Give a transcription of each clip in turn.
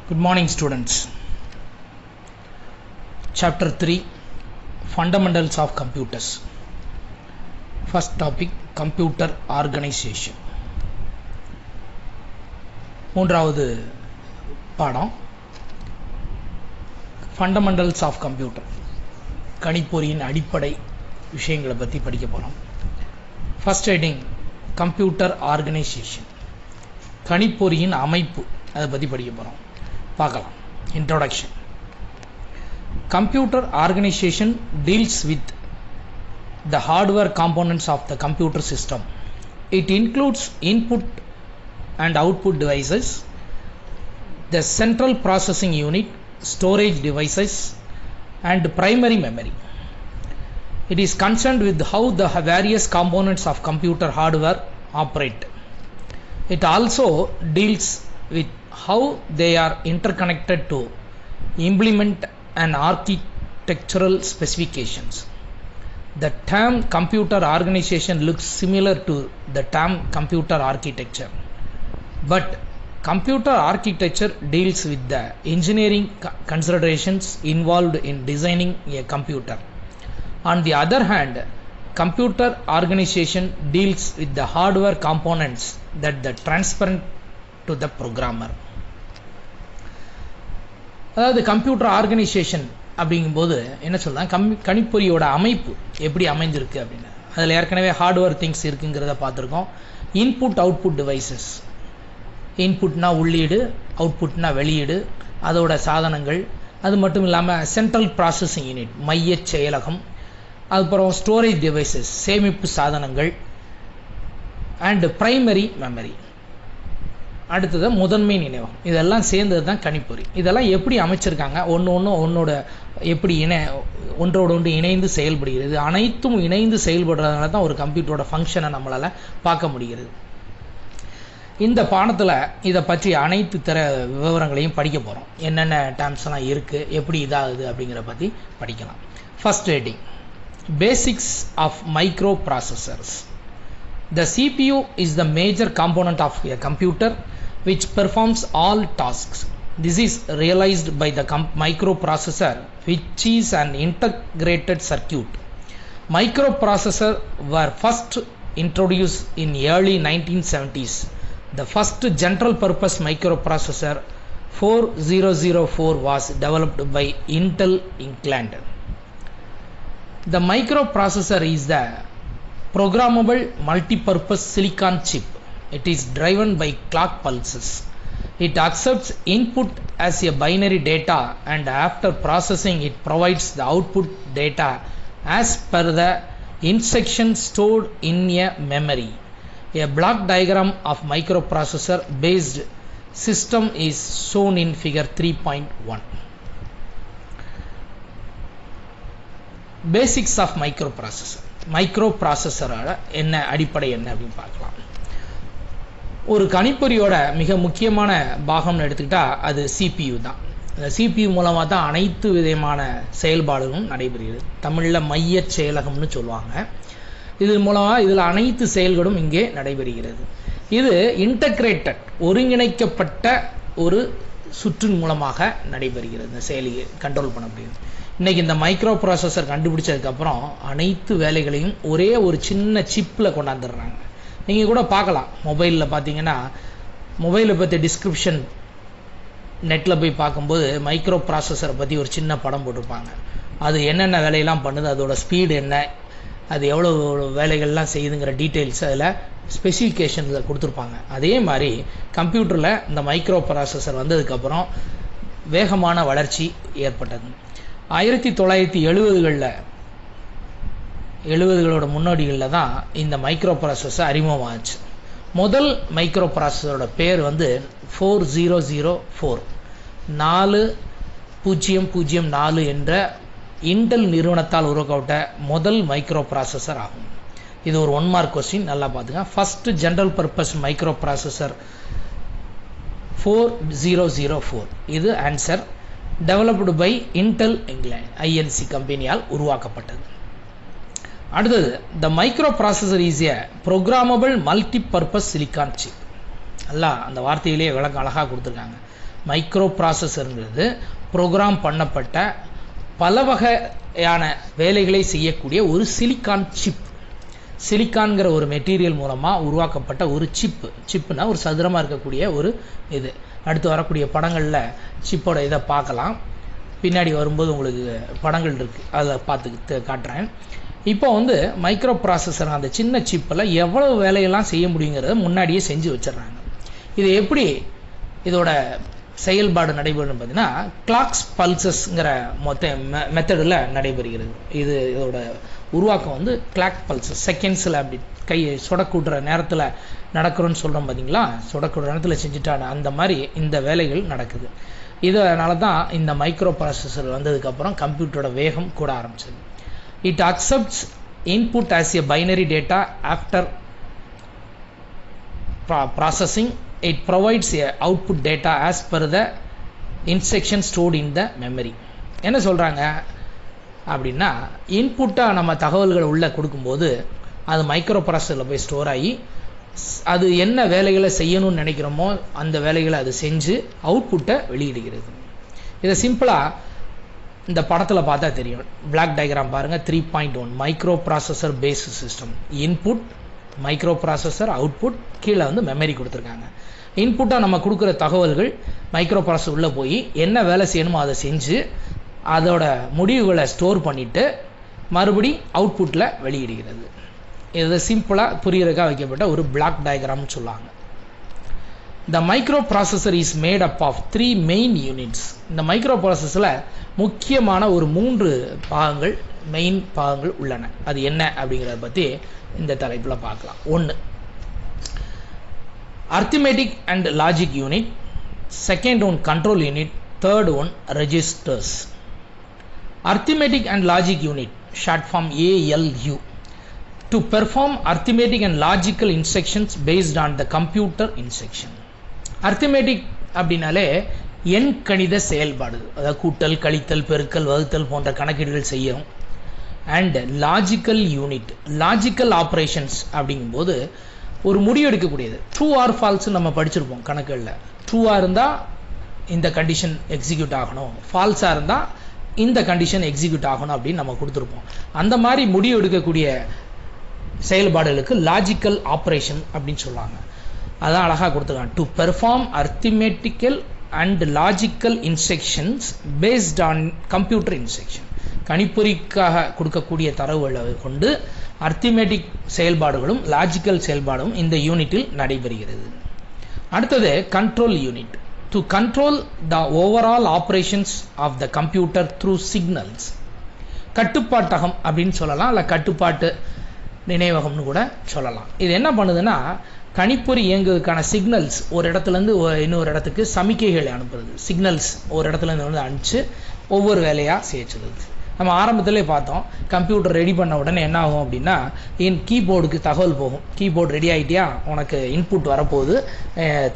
Good morning, students. Chapter 3 Fundamentals of Computers. First topic Computer Organization. மூன்றாவது பாடம் Fundamentals of Computer. கணிப்பொறியின் அடிப்படை விஷயங்களை பற்றி படிக்க போகிறோம். First heading Computer Organization. கணிப்பொறியின் அமைப்பு அதை பற்றி படிக்க போகிறோம். பார்க்கலாம். Introduction. Computer organization deals with the hardware components of the computer system. It includes input and output devices, the central processing unit, storage devices, and primary memory. It is concerned with how the various components of computer hardware operate. It also deals with how they are interconnected to implement an architectural specifications. The term computer organization looks similar to the term computer architecture, but computer architecture deals with the engineering considerations involved in designing a computer. On the other hand, computer organization deals with the hardware components that the transparent to the programmer. அதாவது computer organisation அப்படிங்கும்போது என்ன சொல்லலாம், கணிப்பொறியோட அமைப்பு எப்படி அமைந்திருக்கு அப்படின்னு. அதில் ஏற்கனவே ஹார்ட்வேர் திங்ஸ் இருக்குங்கிறத பார்த்துருக்கோம். இன்புட் அவுட்புட் டிவைசஸ், இன்புட்னா உள்ளீடு, அவுட்புட்னா வெளியீடு, அதோட சாதனங்கள், அது மட்டும் இல்லாமல் சென்ட்ரல் ப்ராசஸிங் யூனிட் மைய செயலகம், அதுக்கப்புறம் ஸ்டோரேஜ் டிவைசஸ் சேமிப்பு சாதனங்கள், அண்ட் பிரைமரி மெமரி, அடுத்தது முதன்மை நினைவகம். இதெல்லாம் சேர்ந்தது தான் கணிப்பொறி. இதெல்லாம் எப்படி அமைச்சிருக்காங்க, ஒன்றோட எப்படி ஒன்றோடு ஒன்று இணைந்து செயல்படுகிறது, அனைத்தும் இணைந்து செயல்படுறதுனால தான் ஒரு கம்ப்யூட்டரோட ஃபங்க்ஷனை நம்மளால் பார்க்க முடிகிறது. இந்த பாடத்தில் இதை பற்றி அனைத்து விவரங்களையும் படிக்க போகிறோம். என்னென்ன டேர்ம்ஸ்லாம் இருக்குது, எப்படி இதாகுது அப்படிங்கிற பற்றி படிக்கலாம். First heading basics of microprocessors. The CPU is the major component of a computer which performs all tasks. This is realized by the microprocessor, which is an integrated circuit. Microprocessors were first introduced in early 1970s. The first general purpose microprocessor 4004 was developed by Intel England. The microprocessor is the programmable multi-purpose silicon chip. It is driven by clock pulses. It accepts input as a binary data, and after processing it provides the output data as per the instruction stored in a memory. A block diagram of microprocessor based system is shown in figure 3.1. Basics of microprocessor. மைக்ரோப்ராசஸரோட என்ன அடிப்படை என்ன அப்படின்னு பார்க்கலாம். ஒரு கணிப்பொறியோட மிக முக்கியமான பாகம்னு எடுத்துக்கிட்டால் அது CPU தான். அந்த CPU மூலமாக தான் அனைத்து விதமான செயல்பாடுகளும் நடைபெறுகிறது. தமிழில் மைய செயலகம்னு சொல்லுவாங்க. இது மூலமாக இதில் அனைத்து செயல்களும் இங்கே நடைபெறுகிறது. இது இன்டகிரேட்டட் ஒருங்கிணைக்கப்பட்ட ஒரு சுற்றின் மூலமாக நடைபெறுகிறது. இந்த செயலியை கண்ட்ரோல் பண்ண முடியுது. இன்றைக்கி இந்த மைக்ரோ ப்ராசஸர் கண்டுபிடிச்சதுக்கப்புறம் அனைத்து வேலைகளையும் ஒரே ஒரு சின்ன சிப்பில் கொண்டாந்துடுறாங்க. நீங்கள் கூட பார்க்கலாம், மொபைலில் பார்த்தீங்கன்னா மொபைலை பற்றி டிஸ்கிரிப்ஷன் நெட்டில் போய் பார்க்கும்போது மைக்ரோ ப்ராசஸரை பற்றி ஒரு சின்ன படம் போட்டிருப்பாங்க. அது என்னென்ன வேலையெல்லாம் பண்ணுது, அதோட ஸ்பீடு என்ன, அது எவ்வளோ வேலைகள்லாம் செய்யுதுங்கிற டீட்டெயில்ஸ் அதில் ஸ்பெசிஃபிகேஷனில் கொடுத்துருப்பாங்க. அதே மாதிரி கம்ப்யூட்டரில் இந்த மைக்ரோ ப்ராசஸர் வந்ததுக்கப்புறம் வேகமான வளர்ச்சி ஏற்பட்டது. 1970களோட முன்னோடிகளில் தான் இந்த மைக்ரோ ப்ராசஸர் அறிமுகமாச்சு. முதல் மைக்ரோ ப்ராசஸரோட பேர் 4004 4004 என்ற இன்டெல் நிறுவனத்தால் உருவாக்கப்பட்ட முதல் மைக்ரோ ப்ராசஸர் ஆகும். இது ஒரு 1 மார்க் கொஸ்டின், நல்லா பார்த்துங்க. First general purpose microprocessor 4004, இது answer. Developed by Intel England INC கம்பெனியால் உருவாக்கப்பட்டது. அடுத்தது, the microprocessor is a programmable multipurpose silicon chip. நல்லா அந்த வார்த்தையிலேயே விளக்கம் அழகாக கொடுத்துருக்காங்க. மைக்ரோ ப்ராசஸருங்கிறது ப்ரோக்ராம் பண்ணப்பட்ட பல வகையான வேலைகளை செய்யக்கூடிய ஒரு சிலிக்கான் சிப். சிலிக்கான்கிற ஒரு மெட்டீரியல் மூலமாக உருவாக்கப்பட்ட ஒரு சிப்புனா ஒரு சதுரமாக இருக்கக்கூடிய ஒரு இது. அடுத்து வரக்கூடிய படங்களில் சிப்போட இதை பார்க்கலாம். பின்னாடி வரும்போது உங்களுக்கு படங்கள் இருக்குது, அதை பார்த்து காட்டுறேன். இப்போ மைக்ரோ ப்ராசஸர் அந்த சின்ன சிப்பில் எவ்வளவு வேலையெல்லாம் செய்ய முடியுங்கிறத முன்னாடியே செஞ்சு வச்சிடுறாங்க. இது எப்படி இதோட செயல்பாடு நடைபெறும் பார்த்தீங்கன்னா கிளாக்ஸ் பல்சஸ்ங்கிற மெத்தடில் நடைபெறுகிறது. இதோட உருவாக்கம் கிளாக் பல்சஸ் செகண்ட்ஸில் அப்படி கையை சொடக்கூட்டுற நேரத்தில் நடக்கிறோன்னு சொல்கிறோம் பார்த்தீங்களா, சொடக்கூடுற நேரத்தில் செஞ்சுட்டான அந்த மாதிரி இந்த வேலைகள் நடக்குது. இதனால தான் இந்த மைக்ரோ ப்ராசஸர் வந்ததுக்கப்புறம் கம்ப்யூட்டரோட வேகம் கூட ஆரம்பிச்சது. It accepts input as a binary data after processing. It provides a output data as per the instruction stored in the memory. என்ன சொல்கிறாங்க அப்படின்னா, இன்புட்டாக நம்ம தகவல்களை உள்ளே கொடுக்கும்போது அது மைக்ரோ ப்ராசஸரில் போய் ஸ்டோர் ஆகி அது என்ன வேலைகளை செய்யணும்னு நினைக்கிறோமோ அந்த வேலைகளை அது செஞ்சு அவுட்புட்டை வெளியிடுகிறது. இதை சிம்பிளாக இந்த படத்தில் பார்த்தா தெரியும். பிளாக் டயக்ராம் பாருங்கள். 3.1 microprocessor base system. Input microprocessor, output, கீழே மெமரி கொடுத்துருக்காங்க. இன்புட்டாக நம்ம கொடுக்குற தகவல்கள் மைக்ரோ ப்ராசஸர் உள்ளே போய் என்ன வேலை செய்யணுமோ அதை செஞ்சு அதோட முடிவுகளை ஸ்டோர் பண்ணிவிட்டு மறுபடி அவுட்புட்டில் வெளியிடுகிறது. இது சிம்பிளாக புரிகிறதுக்காக வைக்கப்பட்ட ஒரு பிளாக் டயக்ராம்னு சொல்லுவாங்க. The microprocessor is made up of 3 main units. இந்த மைக்ரோ ப்ராசஸரில் முக்கியமான ஒரு 3 பாகங்கள், மெயின் பாகங்கள் உள்ளன. அது என்ன அப்படிங்கிறத பற்றி இந்த தலைப்பில் பார்க்கலாம். 1 arithmetic and logic unit, second one control unit, third one registers. Arithmetic and logic unit, short form ALU, to perform arithmetic and logical instructions based on the computer instruction. Arithmetic அப்படினாலே எண் கணித செயல்பாடு, அதாவது கூட்டல், கழித்தல், பெருக்கல், வகுத்தல் போன்ற கணக்கீடுகள் செய்யும். And logical unit, logical operations அப்படிங்கும்போது ஒரு முடிவு எடுக்கக்கூடியது. ட்ரூ ஆர் ஃபால்ஸ் நம்ம படிச்சிருப்போம் கணக்குகளில். ட்ரூவாக இருந்தால் இந்த கண்டிஷன் எக்ஸிக்யூட் ஆகணும், ஃபால்ஸாக இருந்தால் இந்த கண்டிஷன் எக்ஸிக்யூட் ஆகணும் அப்படின்னு நம்ம கொடுத்துருப்போம். அந்த மாதிரி முடிவு எடுக்கக்கூடிய செயல்பாடுகளுக்கு லாஜிக்கல் ஆப்ரேஷன் அப்படின்னு சொல்லுவாங்க. அதான் அழகாக கொடுத்துருக்காங்க. To perform arithmetical and logical instructions based on computer instruction. கணிப்பொறிக்காக கொடுக்கக்கூடிய தரவுகளை கொண்டு அர்த்திமெட்டிக் செயல்பாடுகளும் லாஜிக்கல் செயல்பாடும் இந்த யூனிட்டில் நடைபெறுகிறது. அடுத்தது control unit. To control the overall operations of the computer through signals. கட்டுப்பாட்டகம் அப்படின்னு சொல்லலாம், இல்லை கட்டுப்பாட்டு நினைவகம்னு கூட சொல்லலாம். இது என்ன பண்ணுதுன்னா, கணிப்பொறி இயங்குவதற்கான சிக்னல்ஸ் ஒரு இடத்துலேருந்து இன்னொரு இடத்துக்கு சமிக்கைகளை அனுப்புறது. சிக்னல்ஸ் ஒரு இடத்துலேருந்து அனுப்பிச்சு ஒவ்வொரு வேலையாக செய்ய சொல்லுது. நம்ம ஆரம்பத்திலே பார்த்தோம், கம்ப்யூட்டர் ரெடி பண்ண உடனே என்ன ஆகும் அப்படின்னா, என் கீபோர்டுக்கு தகவல் போகும். கீபோர்டு ரெடி ஆகிட்டியா, உனக்கு இன்புட் வரப்போகுது,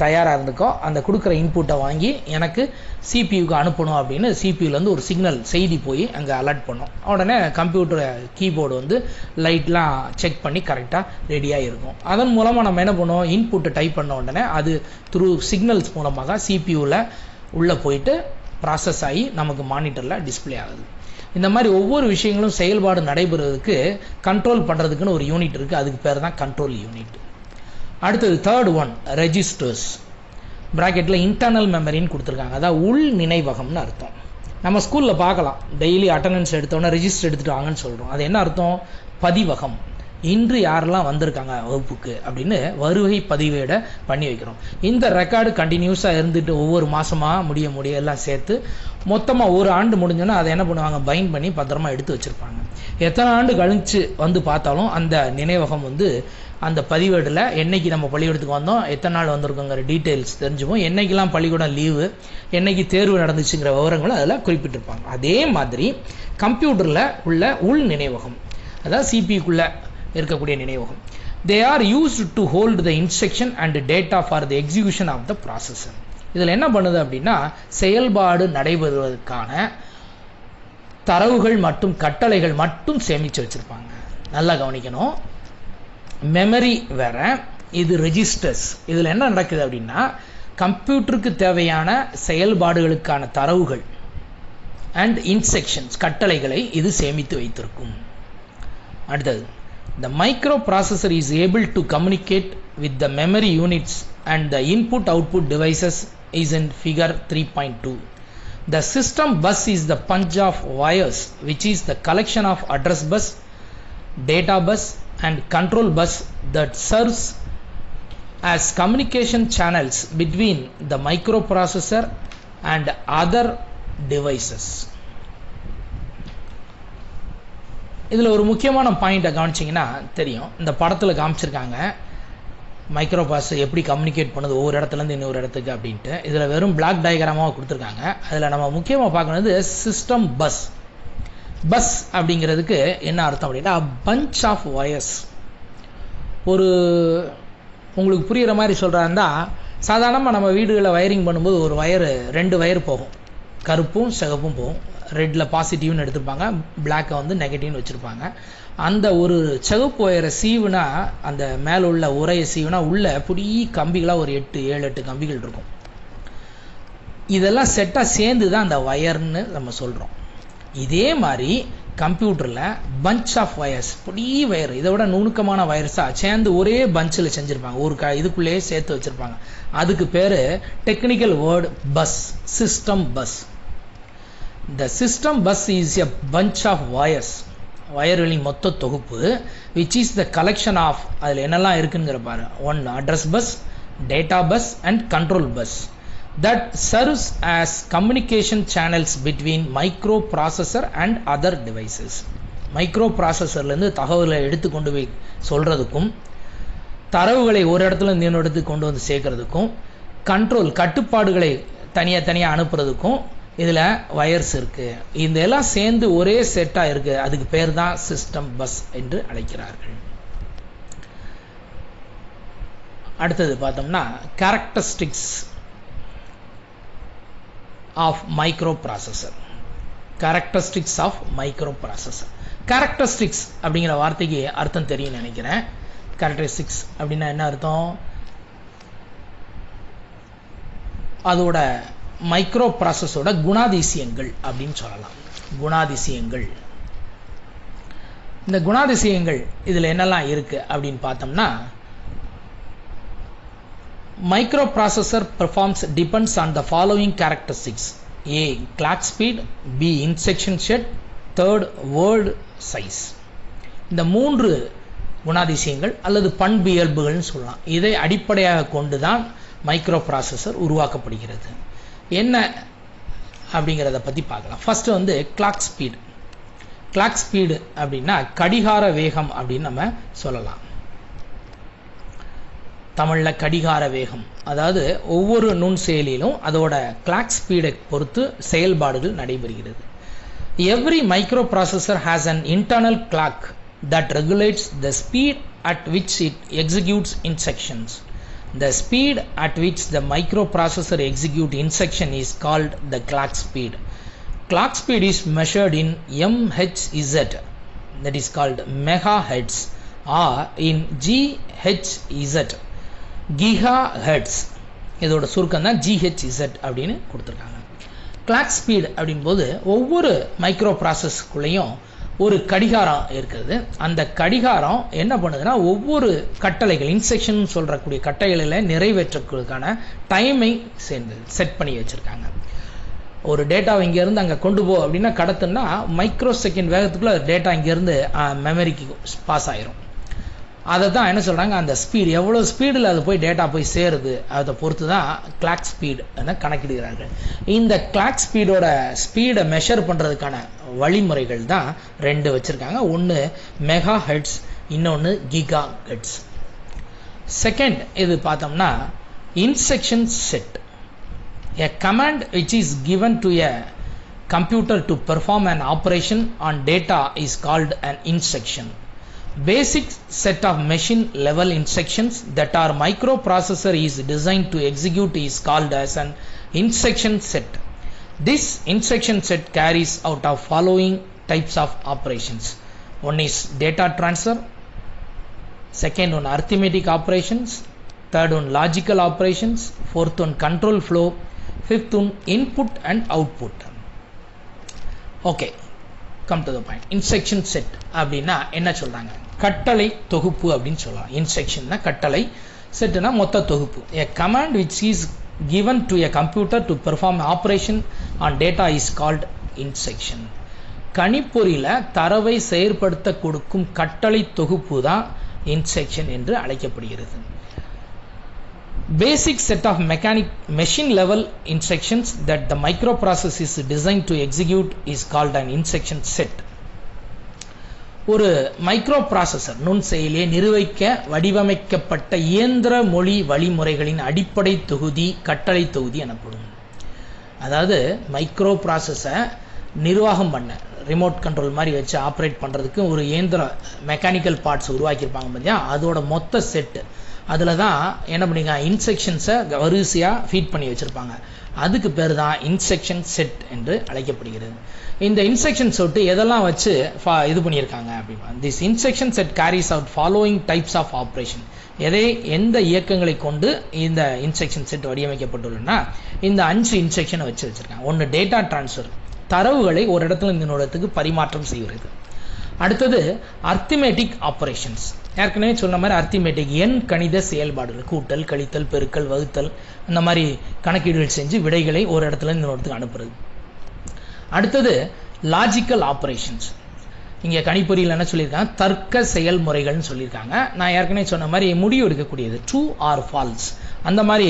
தயாராக இருந்துக்கோ, அந்த கொடுக்குற இன்புட்டை வாங்கி எனக்கு சிபியூக்கு அனுப்பணும் அப்படின்னு சிபியூலேருந்து ஒரு சிக்னல் செய்தி போய் அங்கே அலர்ட் பண்ணும். உடனே கம்ப்யூட்டர் கீபோர்டு லைட்லாம் செக் பண்ணி கரெக்டாக ரெடியாக இருக்கும். அதன் மூலமாக நம்ம என்ன பண்ணுவோம், இன்புட்டை டைப் பண்ண உடனே அது த்ரூ சிக்னல்ஸ் மூலமாக சிபியூவில் உள்ளே போயிட்டு ப்ராசஸ் ஆகி நமக்கு மானிட்டரில் டிஸ்பிளே ஆகுது. இந்த மாதிரி ஒவ்வொரு விஷயங்களும் செயல்பாடு நடைபெறுவதற்கு கண்ட்ரோல் பண்ணுறதுக்குன்னு ஒரு யூனிட் இருக்குது. அதுக்கு பேர் தான் கண்ட்ரோல் யூனிட். அடுத்தது தேர்ட் ஒன் ரெஜிஸ்டர்ஸ். ப்ராக்கெட்டில் இன்டர்னல் மெமரின்னு கொடுத்துருக்காங்க. அதாவது உள் நினைவகம்னு அர்த்தம். நம்ம ஸ்கூலில் பார்க்கலாம், டெய்லி அட்டண்டன்ஸ் எடுத்தோன்னே ரெஜிஸ்டர் எடுத்துகிட்டு வாங்கன்னு சொல்கிறோம். அது என்ன அர்த்தம்? பதிவகம். இன்று யாரெல்லாம் வந்திருக்காங்க வகுப்புக்கு அப்படின்னு வருகை பதிவேட பண்ணி வைக்கிறோம். இந்த ரெக்கார்டு கண்டினியூஸாக இருந்துட்டு ஒவ்வொரு மாதமாக முடிய எல்லாம் சேர்த்து மொத்தமாக ஒரு ஆண்டு முடிஞ்சோன்னா அதை என்ன பண்ணுவாங்க, பைண்ட் பண்ணி பத்திரமா எடுத்து வச்சுருப்பாங்க. எத்தனை ஆண்டு கழிச்சு வந்து பார்த்தாலும் அந்த நினைவகம் அந்த பதிவேடில் என்னைக்கு நம்ம பள்ளிக்கூடத்துக்கு வந்தோம், எத்தனை நாள் வந்திருக்கோங்கிற டீட்டெயில்ஸ் தெரிஞ்சுப்போம். என்னைக்கெல்லாம் பள்ளிக்கூடம் லீவு, என்னைக்கு தேர்வு நடந்துச்சுங்கிற விவரங்களும் அதில் குறிப்பிட்டிருப்பாங்க. அதே மாதிரி கம்ப்யூட்டரில் உள்ள உள் நினைவகம், அதாவது சிபிக்குள்ளே இருக்கக்கூடிய நினைவகம், they are used to hold the instruction and data for the execution of the processor. இதில் என்ன பண்ணுது அப்படின்னா, செயல்பாடு நடைபெறுவதற்கான தரவுகள் மற்றும் கட்டளைகள் மட்டும் சேமித்து வச்சுருப்பாங்க. நல்லா கவனிக்கணும். மெமரி வேற, இது ரெஜிஸ்டர்ஸ். இதில் என்ன நடக்குது அப்படின்னா, கம்ப்யூட்டருக்கு தேவையான செயல்பாடுகளுக்கான தரவுகள் அண்ட் இன்ஸ்ட்ரக்ஷன்ஸ் கட்டளைகளை இது சேமித்து வைத்திருக்கும். அடுத்தது, the microprocessor is able to communicate with the memory units and the input output devices is in figure 3.2. The system bus is the bunch of wires which is the collection of address bus, data bus and control bus that serves as communication channels between the microprocessor and other devices. இதில் ஒரு முக்கியமான பாயிண்ட்டை கவனிச்சிங்கன்னா தெரியும். இந்த படத்தில் காமிச்சிருக்காங்க microprocessor எப்படி கம்யூனிகேட் பண்ணுது ஒவ்வொரு இடத்துலேருந்து இன்னொரு இடத்துக்கு அப்படின்ட்டு. இதில் வெறும் பிளாக் டயக்ராமாக கொடுத்துருக்காங்க. அதில் நம்ம முக்கியமாக பார்க்கணுது சிஸ்டம் பஸ். பஸ் அப்படிங்கிறதுக்கு என்ன அர்த்தம் அப்படின்னா பஞ்ச் ஆஃப் வயர்ஸ். ஒரு உங்களுக்கு புரிகிற மாதிரி சொல்கிறாருந்தா, சாதாரணமாக நம்ம வீடுகளில் வயரிங் பண்ணும்போது ஒரு வயரு 2 வயர் போகும், கருப்பும் சிகப்பும் போகும். ரெட்டில் பாசிட்டிவ்னு எடுத்துருப்பாங்க, பிளாக்கை வந்து நெகட்டிவ்னு வச்சுருப்பாங்க. அந்த ஒரு சிகப்பு ஒயரை சீவுனா, அந்த மேலே உள்ள உரையை சீவுனா உள்ள புதிய கம்பிகளாக ஒரு 7-8 கம்பிகள் இருக்கும். இதெல்லாம் செட்டாக சேர்ந்து தான் அந்த வயர்னு நம்ம சொல்கிறோம். இதே மாதிரி கம்ப்யூட்டரில் பஞ்ச் ஆஃப் வயர்ஸ், புதிய வயர், இதை விட நுணுக்கமான வயர்ஸாக சேர்ந்து ஒரே பஞ்சில் செஞ்சுருப்பாங்க, ஒரு இதுக்குள்ளேயே சேர்த்து வச்சுருப்பாங்க. அதுக்கு பேர் technical word bus, system bus. The system bus is a bunch of wires, வயர்களின் மொத்த தொகுப்பு, which is the collection of, அதில் என்னெல்லாம் இருக்குங்கிற பாரு, 1 address bus, data bus and control bus that serves as communication channels between microprocessor and other devices. மைக்ரோப்ராசஸர்லேருந்து தகவலை எடுத்து கொண்டு போய் சொல்கிறதுக்கும், தரவுகளை ஒரு இடத்துல இன்னொரு இடத்துக்கு கொண்டு வந்து சேர்க்கறதுக்கும், கண்ட்ரோல் கட்டுப்பாடுகளை தனியாக அனுப்புறதுக்கும் இதில் வயர்ஸ் இருக்குது. இந்த எல்லாம் சேர்ந்து ஒரே செட்டாக இருக்குது. அதுக்கு பேர் தான் சிஸ்டம் பஸ் என்று அழைக்கிறார்கள். அடுத்தது பார்த்தோம்னா characteristics of microprocessor. Characteristics of microprocessor. Characteristics அப்படிங்கிற வார்த்தைக்கு அர்த்தம் தெரியும்னு நினைக்கிறேன். கேரக்டரிஸ்டிக்ஸ் அப்படின்னா என்ன அர்த்தம்? அதோட மைக்ரோ ப்ராசஸோட குணாதிசயங்கள் அப்படின்னு சொல்லலாம். குணாதிசயங்கள். இந்த குணாதிசயங்கள் இதில் என்னெல்லாம் இருக்கு அப்படின்னு பார்த்தோம்னா, microprocessor performs depends on the following characteristics: A. clock speed, B. instruction set, third word size. இந்த 3 குணாதிசயங்கள் அல்லது பண்பியல்புகள்னு சொல்லலாம். இதை அடிப்படையாக கொண்டு தான் மைக்ரோப்ராசஸர் உருவாக்கப்படுகிறது. என்ன அப்படிங்கிறத பற்றி பார்க்கலாம். ஃபர்ஸ்ட் வந்து கிளாக் ஸ்பீடு. கிளாக் ஸ்பீடு அப்படின்னா கடிகார வேகம் அப்படின்னு நம்ம சொல்லலாம். தமிழில் கடிகார வேகம், அதாவது ஒவ்வொரு நுண் செயலிலும் அதோட கிளாக் ஸ்பீடை பொறுத்து செயல்பாடுகள் நடைபெறுகிறது. Every micro processor has an internal clock that regulates the speed at which it executes instructions. The speed at which the microprocessor executes instruction is called the clock speed. Clock speed is measured in MHz, that is called megahertz, or in GHz, gigahertz. இதோட சுருக்கம் தான் GHz அப்படின்னு கொடுத்துருக்காங்க. Clock speed அப்படின்போது ஒவ்வொரு micro ப்ராசஸ்க்குள்ளேயும் ஒரு கடிகாரம் இருக்குது. அந்த கடிகாரம் என்ன பண்ணுதுன்னா, ஒவ்வொரு கட்டளைகள், இன்ஸ்ட்ரக்ஷன் சொல்றக்கூடிய கட்டளைகளை நிறைவேற்றதுக்கான டைமை சேர்ந்து செட் பண்ணி வச்சிருக்காங்க. ஒரு டேட்டாவை இங்கேருந்து அங்கே கொண்டு போ அப்படின்னா கடத்துனா மைக்ரோ செகண்ட் வேகத்துக்குள்ள டேட்டா இங்கேருந்து மெமரிக்கு பாஸ் ஆயிரும். அதை தான் என்ன சொல்கிறாங்க, அந்த ஸ்பீடு எவ்வளோ ஸ்பீடில் அது போய் டேட்டா போய் சேருது அதை பொறுத்து தான் கிளாக் ஸ்பீடு கணக்கிடுகிறார்கள். இந்த கிளாக் ஸ்பீடோட ஸ்பீடை மெஷர் பண்ணுறதுக்கான வழிமுறைகள் தான் 2 வச்சுருக்காங்க. ஒன்று மெகா ஹெட்ஸ், இன்னொன்று கிகா ஹெட்ஸ். செகண்ட் இது பார்த்தோம்னா instruction set. A command which is given to a computer to perform an operation on data is called an instruction. Basic set of machine level instructions that our microprocessor is designed to execute is called as an instruction set. This instruction set carries out of following types of operations. One is data transfer, second one arithmetic operations, third one logical operations, fourth one control flow, fifth one input and output. Okay, come to the point. Instruction set அப்படின்னா என்ன சொல்றாங்க? கட்டளை தொகுப்பு அப்படின்னு சொல்லலாம். இன்ஸ்ட்ரக்ஷன்னா கட்டளை, செட்னா மொத்த தொகுப்பு. A command which is given to a computer to perform operation on data is called instruction. கணிப்பொறியில தரவை செயற்படுத்த கொடுக்கும் கட்டளை தொகுப்பு தான் இன்ஸ்ட்ரக்ஷன் என்று அழைக்கப்படுகிறது. Basic set of machine level instructions that the microprocessor is designed to execute is called an instruction set. ஒரு micro processor நுண்செயலியை நிர்வகிக்க வடிவமைக்கப்பட்ட இயந்திர மொழி வழிமுறைகளின் அடிப்படை தொகுதி கட்டளை தொகுதி எனப்படும். அதாவது மைக்ரோ ப்ராசஸரை நிர்வாகம் பண்ண ரிமோட் கண்ட்ரோல் மாதிரி வச்சு ஆப்ரேட் பண்ணுறதுக்கு ஒரு இயந்திர மெக்கானிக்கல் பார்ட்ஸ் உருவாக்கியிருப்பாங்க பார்த்தியா, அதோட மொத்த செட்டு. அதில் தான் என்ன பண்ணிங்க, இன்ஸ்ட்ரக்ஷன்ஸை வரிசையாக ஃபீட் பண்ணி வச்சுருப்பாங்க. அதுக்கு பேர் தான் இன்ஸ்ட்ரக்ஷன் செட் என்று அழைக்கப்படுகிறது. இந்த இன்ஸ்ட்ரக்ஷன் செட்டு எதெல்லாம் வச்சு இது பண்ணியிருக்காங்க அப்படின்னா, this instruction set carries out following types of operation. எந்த இயக்கங்களை கொண்டு இந்த இன்ஸ்ட்ரக்ஷன் செட் வடிவமைக்கப்பட்டுள்ளனா இந்த 5 இன்ஸ்ட்ரக்ஷனை வச்சுருக்காங்க. ஒன்று டேட்டா டிரான்ஸ்ஃபர், தரவுகளை ஒரு இடத்துல இன்னொரு இடத்துக்கு பரிமாற்றம் செய்கிறது. அடுத்தது அர்த்திமேட்டிக் ஆப்ரேஷன்ஸ், ஏற்கனவே சொன்ன மாதிரி அர்த்திமேட்டிக் எண் கணித செயல்பாடுகள், கூட்டல், கழித்தல், பெருக்கல், வகுத்தல், அந்த மாதிரி கணக்கீடுகள் செஞ்சு விடைகளை ஒரு இடத்துல இன்னொரு இடத்துக்கு அனுப்புறது. அடுத்தது லாஜிக்கல் ஆப்ரேஷன்ஸ், இங்கே கணிப்பொறியில் என்ன சொல்லியிருக்காங்க, தர்க்க செயல்முறைகள்னு சொல்லியிருக்காங்க. நான் ஏற்கனவே சொன்ன மாதிரி முடிவு எடுக்கக்கூடியது, ட்ரூ ஆர் ஃபால்ஸ், அந்த மாதிரி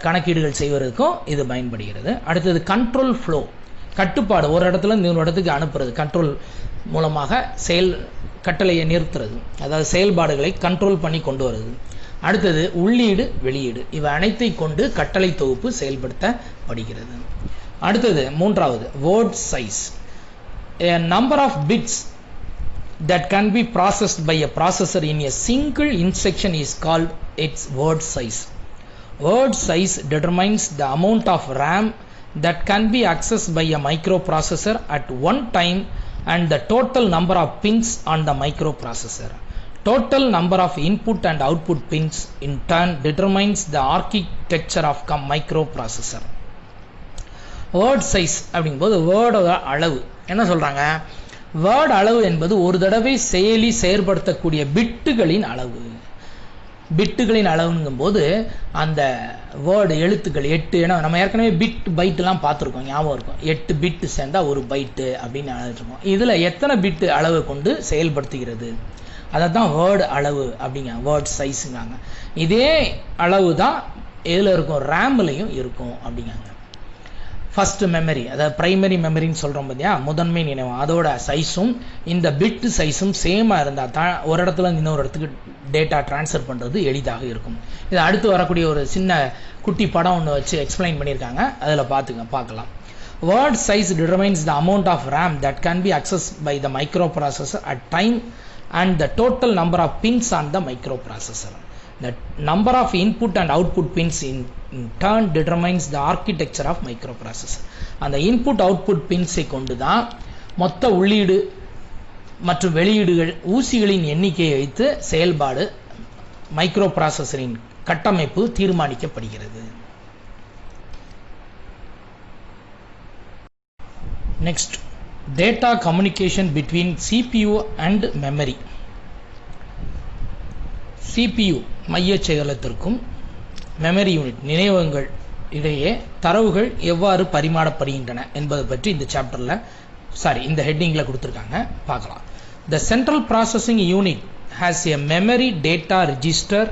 கணக்கீடுகள் செய்வதற்கும் இது பயன்படுகிறது. அடுத்தது கண்ட்ரோல் ஃப்ளோ, கட்டுப்பாடு ஒரு இடத்துல இன்னொரு இடத்துக்கு அனுப்புறது, கண்ட்ரோல் மூலமாக கட்டளையை நிறுத்துறது, அதாவது செயல்பாடுகளை கண்ட்ரோல் பண்ணி கொண்டு வருது. அடுத்தது உள்ளீடு வெளியீடு, இவை அனைத்தை கொண்டு கட்டளை தொகுப்பு செயல்படுத்தப்படுகிறது. அடுத்தது மூன்றாவது word size, a number of bits that can be processed by a processor in a single instruction is called its word size. Word size determines the amount of RAM that can be accessed by a microprocessor at one time and the total number of pins on the microprocessor. Total number of input and output pins in turn determines the architecture of microprocessor. Word size அப்படிங்கும்போது வேர்டோட அளவு என்ன சொல்கிறாங்க, word அளவு என்பது ஒரு தடவை செயலி செயற்படுத்தக்கூடிய பிட்டுகளின் அளவு. பிட்டுகளின் அளவுங்கும்போது அந்த வேர்டு எழுத்துக்கள் 8, ஏன்னா நம்ம ஏற்கனவே பிட் பைட்டுலாம் பார்த்துருக்கோம், ஞாபகம் இருக்கும். 8 பிட்டு சேர்ந்தால் ஒரு பைட்டு அப்படின்னு அழைச்சிருக்கோம். இதில் எத்தனை பிட்டு அளவை கொண்டு செயல்படுத்துகிறது, அதை தான் வேர்டு அளவு அப்படிங்க, வேர்ட் சைஸுங்காங்க. இதே அளவு தான் எதில் இருக்கும், ரேம்லையும் இருக்கும் அப்படிங்காங்க. ஃபர்ஸ்ட் மெமரி, அதாவது பிரைமரி மெமரின்னு சொல்கிறோம் பார்த்தியா, முதன்மை நினைவு, அதோட சைஸும் இந்த பிட்டு சைஸும் சேமாக இருந்தால் தான் ஒரு இடத்துல இன்னொரு இடத்துக்கு டேட்டா ட்ரான்ஸ்ஃபர் பண்ணுறது எளிதாக இருக்கும். இது அடுத்து வரக்கூடிய ஒரு சின்ன குட்டி படம் ஒன்று வச்சு எக்ஸ்பிளைன் பண்ணியிருக்காங்க, அதில் பார்க்கலாம். Word size determines the amount of RAM that can be access by the microprocessor at time and the total number of pins on the microprocessor. The number of input and output pins in turn determines the architecture of microprocessor. அந்த input output pins கொண்டு தான் மொத்த உள்ளீடு மற்றும் வெளியீடுகள் ஊசிகளின் எண்ணிக்கையை வைத்து செயல்பாடு மைக்ரோ ப்ராசஸரின் கட்டமைப்பு தீர்மானிக்கப்படுகிறது. Next, data communication between CPU and memory. CPU மைய செயலகத்திற்கும் மெமரி யூனிட் நினைவகங்கள் இடையே தரவுகள் எவ்வாறு பரிமாறப்படுகின்றன என்பதை பற்றி இந்த சாப்டரில் இந்த ஹெட்டிங்கில் கொடுத்துருக்காங்க, பார்க்கலாம். The central processing unit has a memory data register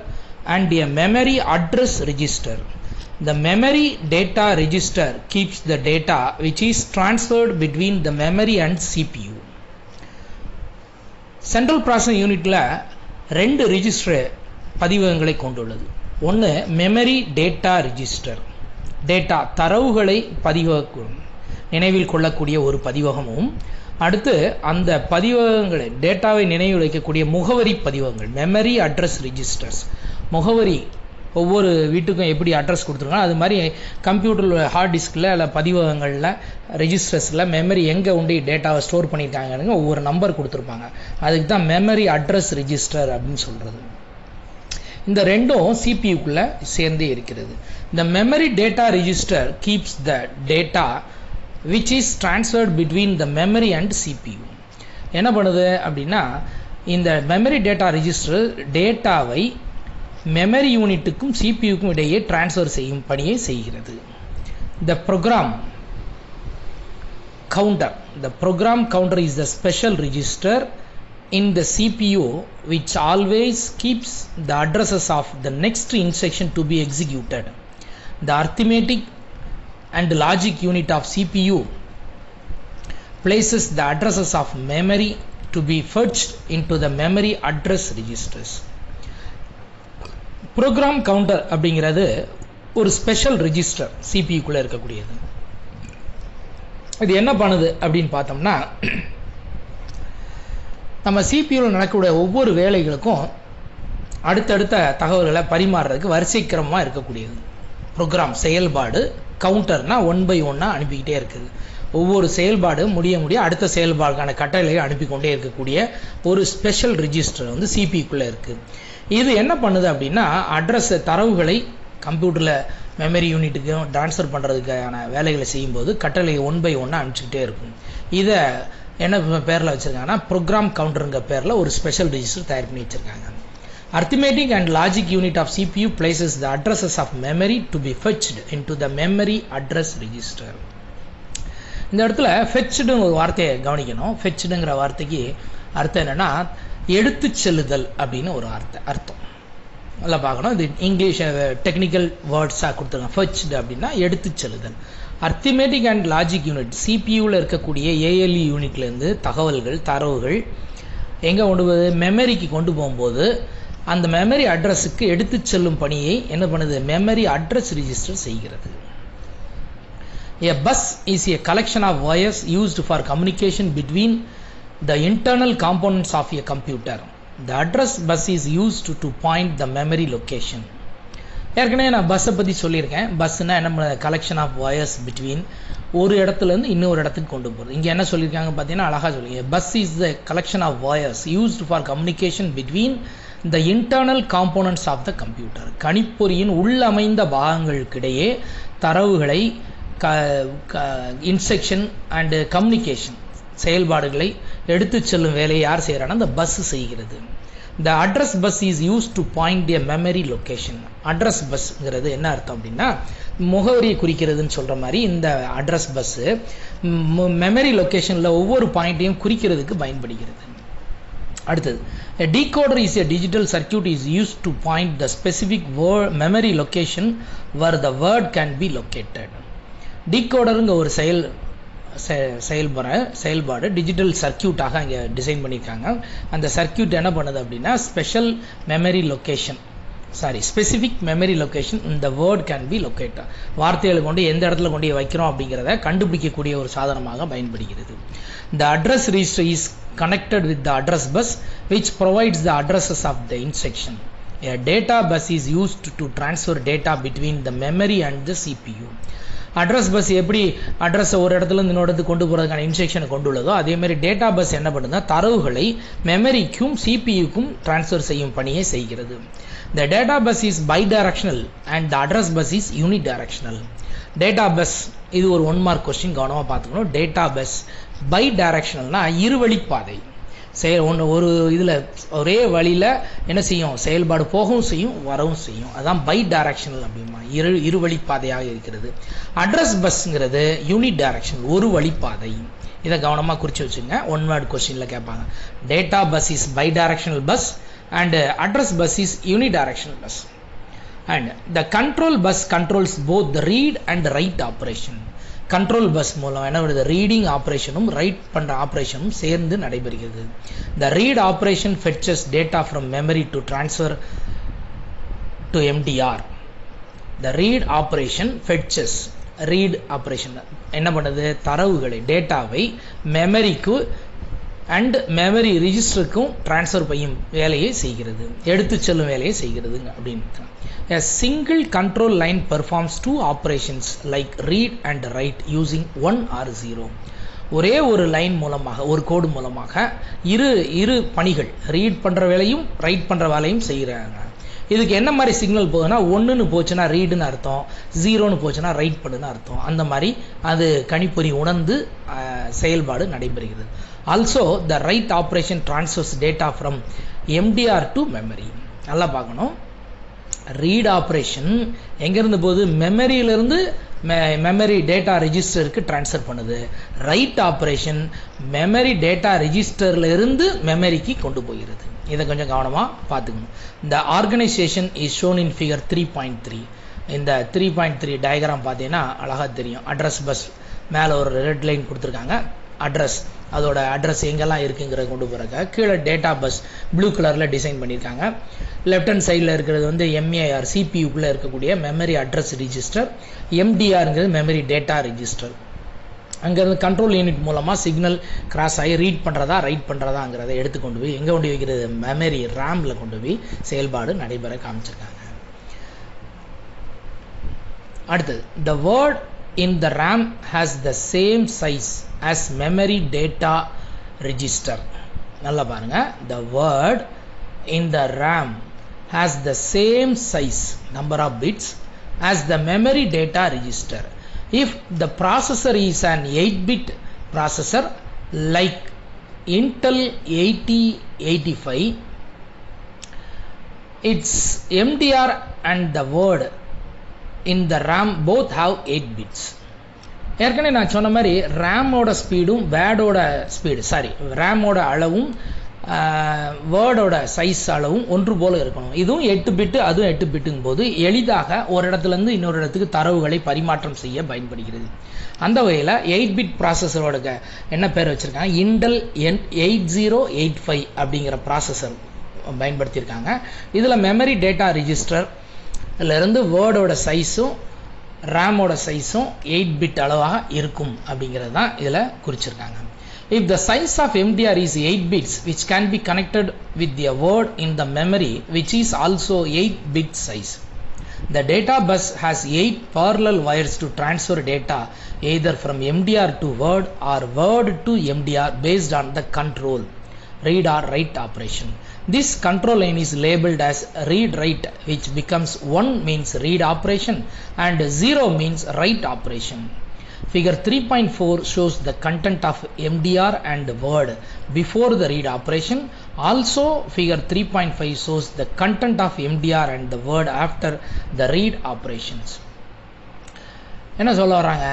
and a memory address register. The memory data register keeps the data which is transferred between the memory and CPU. Central processing unitல 2 register பதிவகங்களை கொண்டுள்ளது. ஒன்று memory data register, data தரவுகளை நினைவில் கொள்ளக்கூடிய ஒரு பதிவகமும், அடுத்து அந்த பதிவகங்களை டேட்டாவை நினைவில் வைக்கக்கூடிய முகவரி பதிவகங்கள், மெமரி அட்ரஸ் ரெஜிஸ்டர்ஸ். முகவரி ஒவ்வொரு வீட்டுக்கும் எப்படி அட்ரஸ் கொடுத்துருக்காங்க அது மாதிரி கம்ப்யூட்டரில் ஹார்ட் டிஸ்கில் இல்லை பதிவகங்களில் ரெஜிஸ்டர்ஸில் மெமரி எங்கே உண்டு டேட்டாவை ஸ்டோர் பண்ணியிருக்காங்க ஒவ்வொரு நம்பர் கொடுத்துருப்பாங்க. அதுக்கு தான் மெமரி அட்ரஸ் ரெஜிஸ்டர் அப்படின்னு சொல்கிறது. இந்த ரெண்டும் சிபியூக்குள்ள சேர்ந்தே இருக்கிறது. The memory data register keeps the data which is transferred between the memory and CPU. என்ன பண்ணுது அப்படின்னா இந்த மெமரி டேட்டா ரெஜிஸ்டர் டேட்டாவை மெமரி யூனிட்டுக்கும் சிபியூக்கும் இடையே டிரான்ஸ்ஃபர் செய்யும் பணியை செய்கிறது. The program counter is the special register in the CPU which always keeps the addresses of the next instruction to be executed. The arithmetic and logic unit of CPU places the addresses of memory to be fetched into the memory address registers. Program counter அப்படிங்கிறது ஒரு special register சிபியூக்குள்ள இருக்கக்கூடியது. இது என்ன பண்ணுது அப்படின்னு பார்த்தோம்னா நம்ம சிபியூவில் நடக்கக்கூடிய ஒவ்வொரு வேலைகளுக்கும் அடுத்தடுத்த தகவல்களை பரிமாறுறதுக்கு வரிசைக்கிரமமாக இருக்கக்கூடியது. ப்ரோக்ராம் செயல்பாடு கவுண்டர்னா 1 by 1 அனுப்பிக்கிட்டே இருக்குது. ஒவ்வொரு செயல்பாடு முடிய அடுத்த செயல்பாடுக்கான கட்டளையை அனுப்பி கொண்டே இருக்கக்கூடிய ஒரு ஸ்பெஷல் ரெஜிஸ்டர் வந்து சிபியூக்குள்ளே இருக்குது. இது என்ன பண்ணுது அப்படின்னா அட்ரஸ் தரவுகளை கம்ப்யூட்டரில் மெமரி யூனிட்டுக்கும் ட்ரான்ஸ்ஃபர் பண்ணுறதுக்கான வேலைகளை செய்யும்போது கட்டளை 1 by 1 அனுப்பிச்சிக்கிட்டே இருக்கும். இதை என்ன பேரில் வச்சுருக்காங்கன்னா ப்ரோக்ராம் கவுண்டருங்கிற பேரில் ஒரு ஸ்பெஷல் ரெஜிஸ்டர் தயார் பண்ணி வச்சுருக்காங்க. Arithmetic and logic unit of CPU places the addresses of memory to be fetched into the memory address register. இந்த இடத்துல fetchedனு ஒரு வார்த்தையை கவனிக்கணும். fetchedங்கிற வார்த்தைக்கு அர்த்தம் என்னன்னா எடுத்து செல்லுதல் அப்படின்னு ஒரு அர்த்தம் நல்லா பார்க்கணும். இது இங்கிலீஷ் டெக்னிக்கல் வேர்ட்ஸாக கொடுத்துருக்காங்க. fetched அப்படின்னா எடுத்து செல்லுதல். அர்த்திமேட்டிக் அண்ட் லாஜிக் யூனிட் சிபியூவில் இருக்கக்கூடிய ஏஎல்இ யூனிட்லேருந்து தரவுகள் எங்கே கொண்டு போகுது மெமரிக்கு கொண்டு போகும்போது அந்த மெமரி அட்ரஸுக்கு எடுத்து செல்லும் பணியை என்ன பண்ணுது மெமரி அட்ரஸ் ரிஜிஸ்டர் செய்கிறது. A bus is a collection of wires used for communication between the internal components of a computer. The address bus is used to point the memory location. ஏற்கனவே நான் பஸ்ஸை பற்றி சொல்லியிருக்கேன். பஸ்ஸுனா என்ன கலெக்ஷன் ஆஃப் வயர்ஸ் பிட்வீன் ஒரு இடத்துலேருந்து இன்னொரு இடத்துக்கு கொண்டு போகிறது. இங்கே என்ன சொல்லியிருக்காங்க பார்த்தீங்கன்னா அழகாக சொல்லிங்க. Bus is the collection of wires used for communication between the internal components of the computer. கணிப்பொறியின் உள்ளமைந்த பாகங்களுக்கிடையே தரவுகளை இன்ஸ்ட்ரக்ஷன் அண்டு கம்யூனிகேஷன் செயல்பாடுகளை எடுத்து செல்லும் வேலையை யார் செய்கிறான்னா இந்த பஸ் செய்கிறது. The address bus is used to point a memory location. address busங்கிறது என்ன அர்த்தம் அப்படின்னா முகவரியை குறிக்கிறதுன்னு சொல்கிற மாதிரி இந்த அட்ரஸ் பஸ்ஸு மெமரி லொக்கேஷனில் ஒவ்வொரு பாயிண்ட்டையும் குறிக்கிறதுக்கு பயன்படுகிறது. அடுத்தது a decoder is a digital circuit is used to point the specific memory location where the word can be located. decoderங்க ஒரு செயல்பாடு டிஜிட்டல் சர்க்கியூட்டாக இங்கே டிசைன் பண்ணியிருக்காங்க. அந்த சர்க்கியூட் என்ன பண்ணுது அப்படின்னா ஸ்பெசிஃபிக் மெமரி லொக்கேஷன் இந்த வேர்ட் கேன் பி லொக்கேட்டட் வார்த்தைகளை கொண்டு எந்த இடத்துல கொண்டு வைக்கிறோம் அப்படிங்கிறத கண்டுபிடிக்கக்கூடிய ஒரு சாதனமாக பயன்படுகிறது. The address register is connected with the address bus which provides the addresses of the instruction. A data bus is used to transfer data between the memory and the CPU. Address bus எப்படி அட்ரஸை ஒரு இடத்துலேருந்து இன்னொரு இடத்துக்கு கொண்டு போகிறதுக்கான இன்ஸ்ட்ரக்ஷனை கொண்டுள்ளதோ அதேமாதிரி data bus என்ன பண்ணுதுன்னா தரவுகளை மெமரிக்கும் சிபியூக்கும் டிரான்ஸ்ஃபர் செய்யும் பணியை செய்கிறது. The data bus is bidirectional and the address bus is unidirectional. Data bus இது ஒரு 1 மார்க் கொஸ்டின் கவனமாக பார்த்துக்கணும். டேட்டா பஸ் பை டைரக்ஷனல்னா இருவழிப்பாதை ஒரு இதில் ஒரே வழியில் என்ன செய்யும் செயல்பாடு போகவும் செய்யும் வரவும் செய்யும். அதான் பை டைரக்ஷனல் அப்படிமா இரு வழிப்பாதையாக இருக்கிறது. அட்ரஸ் பஸ்ங்கிறது யூனிட் டைரக்ஷன் ஒரு வழிப்பாதை. இதை கவனமாக குறித்து வச்சுங்க. 1 வேர்ட் கொஸ்டினில் கேட்பாங்க. Data bus is bidirectional bus and address bus is unidirectional bus. And the control bus controls both the read and write operation. Control bus மூலம் என்ன வருது ரீடிங் ஆப்ரேஷனும் ரைட் பண்ணுற ஆப்ரேஷனும் சேர்ந்து நடைபெறுகிறது. The read operation fetches data from memory to transfer to MDR. The read operation fetches read operation என்ன பண்ணுது தரவுகளை டேட்டாவை மெமரிக்கு அண்ட் மெமரி ரிஜிஸ்டருக்கும் டிரான்ஸ்ஃபர் செய்யும் வேலையை செய்கிறது எடுத்து செல்லும் வேலையை செய்கிறதுங்க அப்படின்னு. A single control line performs 2 operations like read and write using 1 or 0. ஒரே ஒரு லைன் மூலமாக ஒரு கோடு மூலமாக இரு பணிகள் ரீட் பண்ணுற வேலையும் ரைட் பண்ணுற வேலையும் செய்கிறாங்க. இதுக்கு என்ன மாதிரி சிக்னல் போகுதுன்னா 1ன்னு போச்சுன்னா ரீடுன்னு அர்த்தம், 0ன்னு போச்சுன்னா ரைட் பண்ணுன்னு அர்த்தம். அந்த மாதிரி அது கணிப்பொறி உணர்ந்து செயல்பாடு நடைபெறுகிறது. Also the right operation transfers data from MTR to memory. நல்லா பார்க்கணும், ரீட் ஆப்ரேஷன் எங்கேருந்து போகுது, மெமரியிலிருந்து மெமரி டேட்டா ரெஜிஸ்டருக்கு ட்ரான்ஸ்ஃபர் பண்ணுது. ரைட் ஆப்ரேஷன் மெமரி டேட்டா ரெஜிஸ்டர்லேருந்து மெமரிக்கு கொண்டு போகிறது. இதை கொஞ்சம் கவனமாக பார்த்துக்கணும். இந்த organisation is shown in figure 3.3. இந்த 3.3 டயக்ராம் பார்த்தீங்கன்னா அழகாக தெரியும். அட்ரஸ் பஸ் மேலே ஒரு ரெட் லைன் கொடுத்துருக்காங்க, அட்ரஸ் அதோட அட்ரஸ் எங்கெல்லாம் இருக்குங்கிறத கொண்டு போகிறாங்க. கீழே டேட்டா பஸ் ப்ளூ கலரில் டிசைன் பண்ணியிருக்காங்க. லெஃப்ட் ஹேண்ட் சைடில் இருக்கிறது வந்து எம்ஏஆர் சிபியூக்குள்ளே இருக்கக்கூடிய மெமரி அட்ரஸ் ரிஜிஸ்டர், எம்டிஆருங்கிறது மெமரி டேட்டா ரெஜிஸ்டர். அங்கேருந்து கண்ட்ரோல் யூனிட் மூலமாக சிக்னல் கிராஸ் ஆகி ரீட் பண்ணுறதா ரைட் பண்ணுறதாங்கிறத எடுத்து கொண்டு போய் எங்கே கொண்டு வைக்கிறது, மெமரி ரேமில் கொண்டு போய் செயல்பாடு நடைபெற காமிச்சிருக்காங்க. அடுத்தது, the word in the RAM has the same size as memory data register. நல்லா பாருங்க, the word in the RAM has the same size number of bits as the memory data register. If the processor is an 8-bit processor like Intel 8085, its MDR and the word in the RAM both have 8 bits. ஏற்கனவே நான் சொன்ன மாதிரி ரேமோட ஸ்பீடும் வேர்டோட ரேமோட அளவும் வேர்டோட size அளவும் ஒன்று போல இருக்கணும். இதுவும் 8 பிட்டு அதுவும் 8 பிட்டுங்கும் போது எளிதாக ஒரு இடத்துலேருந்து இன்னொரு இடத்துக்கு தரவுகளை பரிமாற்றம் செய்ய பயன்படுகிறது. அந்த வகையில் 8 பிட் ப்ராசஸரோட என்ன பேர் வச்சுருக்காங்க, இன்டெல் 8085 அப்படிங்கிற ப்ராசஸர் பயன்படுத்தியிருக்காங்க. இதில் மெமரி டேட்டா ரிஜிஸ்டர் இருந்து வேர்டோட சைஸும் ரேமோட சைஸும் 8 பிட் அளவாக இருக்கும் அப்படிங்கிறது தான் இதில் குறிச்சிருக்காங்க. If the size of MDR is 8 bits which can be connected with a word in the memory which is also 8 bit size. The data bus has 8 parallel wires to transfer data either from MDR to word or word to MDR based on the control read or write operation. This control line is labeled as read write, which becomes 1 means read operation and 0 means write operation. Figure 3.4 shows the content of MDR and word before the read operation. Also figure 3.5 shows the content of MDR and the word after the read operations. என்ன சொல்ல வராங்க,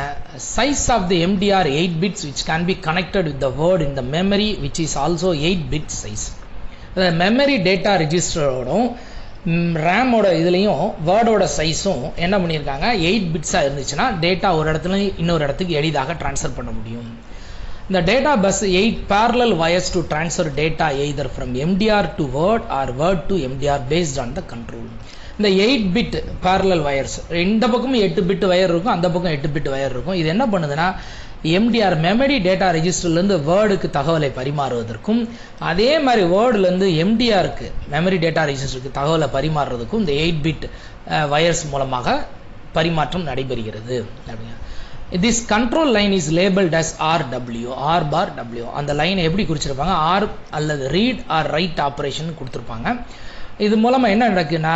size of the MDR 8 bits which can be connected with the word in the memory which is also 8 bit size. Memory data ரெஜிஸ்டரோடும் ரேமோட இதுலேயும் வேர்டோட சைஸும் என்ன பண்ணியிருக்காங்க, 8 பிட்ஸாக இருந்துச்சுன்னா டேட்டா ஒரு இடத்துல இன்னொரு இடத்துக்கு எளிதாக ட்ரான்ஸ்ஃபர் பண்ண முடியும். இந்த data bus 8 parallel wires to transfer data either from MDR to word or word to MDR based on the control. இந்த 8 பிட் parallel wires இந்த பக்கமும் 8 பிட் வயர் இருக்கும், அந்த பக்கம் 8 பிட் வயர் இருக்கும். இது என்ன பண்ணுதுன்னா எம்டிஆர் மெமரி டேட்டா ரெஜிஸ்டர்லேருந்து வேர்டுக்கு தகவலை பரிமாறுவதற்கும் அதே மாதிரி வேர்டுலேருந்து எம்டிஆருக்கு மெமரி டேட்டா ரெஜிஸ்டருக்கு தகவலை பரிமாறுறதுக்கும் இந்த 8 பிட் வயர்ஸ் மூலமாக பரிமாற்றம் நடைபெறுகிறது. This control line is labeled as RW, R bar W. அந்த லைனை எப்படி குறிச்சிருப்பாங்க, R அல்லது read or write operation கொடுத்துருப்பாங்க. இது மூலமாக என்ன நடக்குன்னா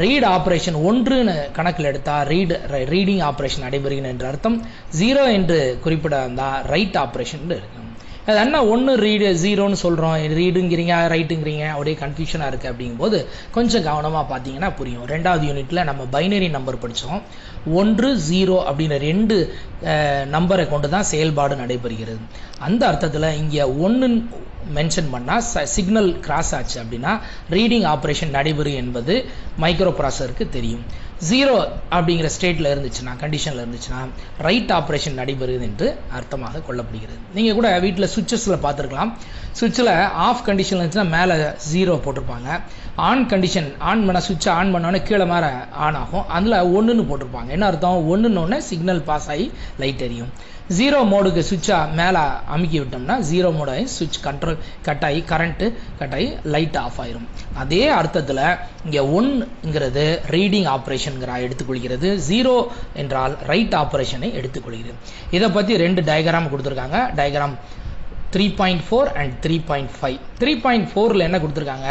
ரீட் ஆப்ரேஷன் 1ன்னு கணக்கில் எடுத்தால் ரீடிங் ஆப்ரேஷன் நடைபெறுகிறது என்ற அர்த்தம். 0 என்று குறிப்பிட வந்தால் ரைட் ஆப்ரேஷன் இருக்கும். அது என்ன 1 ரீடு 0ன்னு சொல்கிறோம், ரீடுங்கிறீங்க ரைட்டுங்கிறீங்க, அப்படியே கன்ஃபியூஷனாக இருக்குது. அப்படிங்கும்போது கொஞ்சம் கவனமாக பார்த்தீங்கன்னா புரியும். 2வது யூனிட்டில் நம்ம பைனரி நம்பர் படித்தோம். 1 0 அப்படின்ற 2 நம்பரை கொண்டு தான் செயல்பாடு நடைபெறுகிறது. அந்த அர்த்தத்தில் இங்கே 1 மென்ஷன் பண்ணால் சிக்னல் கிராஸ் ஆச்சு அப்படின்னா ரீடிங் ஆப்ரேஷன் நடைபெறும் என்பது மைக்ரோ ப்ராசஸருக்கு தெரியும். 0 அப்படிங்கிற ஸ்டேட்டில் இருந்துச்சுன்னா, கண்டிஷனில் இருந்துச்சுன்னா ரைட் ஆப்ரேஷன் நடைபெறுது என்று அர்த்தமாக கொள்ளப்படுகிறது. நீங்கள் கூட வீட்டில் சுவிட்சஸில் பார்த்துருக்கலாம். சுவிட்சில் ஆஃப் கண்டிஷன் இருந்துச்சுன்னா மேலே 0 போட்டிருப்பாங்க. ஆன் கண்டிஷன் ஆன் பண்ண சுவிட்சை ஆன் பண்ணோன்னே கீழே மேலே ஆன் ஆகும். அதில் 1ன்னு போட்டிருப்பாங்க. என்ன அர்த்தம், 1ன்னு சிக்னல் பாஸ் ஆகி லைட் எரியும். 0 மோடுக்கு சுவிட்சை மேலே அமுக்கி விட்டோம்னா 0 மோடாகி சுவிட்ச் கண்ட்ரோல் கட் ஆகி கரண்ட்டு கட் ஆகி லைட் ஆஃப் ஆயிரும். அதே அர்த்தத்தில் இங்கே 1ங்கிறது ரீடிங் ஆப்ரேஷன்கிற எடுத்துக்கொள்கிறது, 0 என்றால் ரைட் ஆப்ரேஷனை எடுத்துக்கொள்கிறது. இதை பற்றி 2 டயக்ராம் கொடுத்துருக்காங்க. Diagram 3.4 and 3.5. 3.4ல என்ன கொடுத்துருக்காங்க,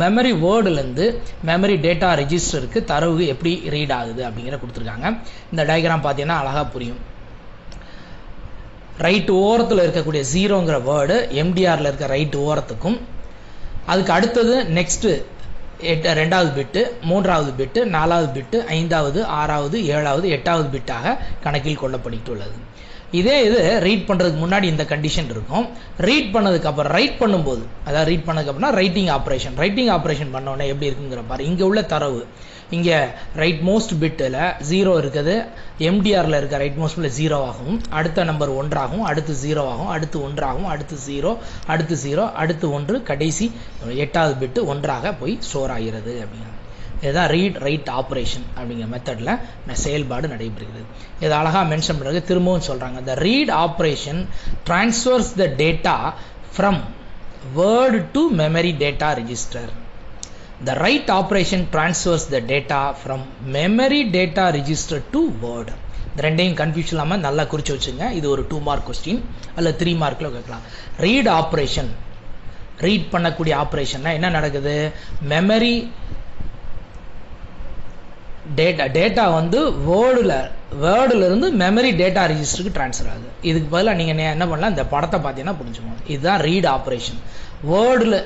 மெமரி வேர்டுலேருந்து மெமரி டேட்டா ரெஜிஸ்டருக்கு தரவு எப்படி ரீட் ஆகுது அப்படிங்கிற கொடுத்துருக்காங்க. இந்த டயக்ராம் பார்த்தீங்கன்னா அழகாக புரியும். ரைட் ஓரத்தில் இருக்கக்கூடிய 0ங்கிற வேர்டு எம்டிஆரில் இருக்க ரைட் ஓரத்துக்கும், அதுக்கு அடுத்தது நெக்ஸ்ட்டு 2வது பிட்டு, 3வது பிட்டு, 4வது பிட்டு, 5வது, 6வது, 7வது, 8வது பிட்டாக கணக்கில் கொள்ளப்பட்டுள்ளது. இதே இது ரீட் பண்ணுறதுக்கு முன்னாடி இந்த கண்டிஷன் இருக்கும். ரீட் பண்ணதுக்கப்புறம் ரைட் பண்ணும்போது, அதாவது ரீட் பண்ணதுக்கப்புறம்னா ரைட்டிங் ஆப்ரேஷன் பண்ணோன்னே எப்படி இருக்குங்கிற பாரு. இங்கே உள்ள தரவு இங்கே ரைட் மோஸ்ட் பிட்டில் 0 இருக்குது, எம்டிஆரில் இருக்க ரைட் மோஸ்ட் பிட்டில் 0 ஆகும், அடுத்த நம்பர் 1 ஆகும், அடுத்து 0 ஆகும், அடுத்து 1 ஆகும், அடுத்து 0, அடுத்து 0, அடுத்து 1, கடைசி 8வது பிட்டு 1ஆக போய் ஸ்டோர் ஆகிறது அப்படிங்கிறது. இதுதான் ரீட் ரைட் ஆப்ரேஷன் அப்படிங்கிற மெத்தடில் செயல்பாடு நடைபெறுகிறது. இது அழகாக மென்ஷன் பண்ணுறது திரும்பவும் சொல்கிறாங்க. த read operation transfers the data from word to memory data register. The write operation transfers the data from memory data register to word. இந்த ரெண்டையும் கன்ஃபியூஸ் இல்லாமல் நல்லா குறித்து வச்சுங்க. இது ஒரு 2 மார்க் கொஸ்டின் அல்ல 3 மார்க்கில் கேட்கலாம். ரீட் ஆப்ரேஷன், ரீட் பண்ணக்கூடிய ஆப்ரேஷன்னா என்ன நடக்குது, மெமரி டேட்டா வந்து வேர்டுலேருந்து மெமரி டேட்டா ரெஜிஸ்டருக்கு ட்ரான்ஸ்ஃபர் ஆகுது. இதுக்கு பதிலாக நீங்கள் என்ன பண்ணலாம், இந்த படத்தை பார்த்தீங்கன்னா புரிஞ்சுக்கணும். இதுதான் ரீட் ஆப்ரேஷன். வேர்டில்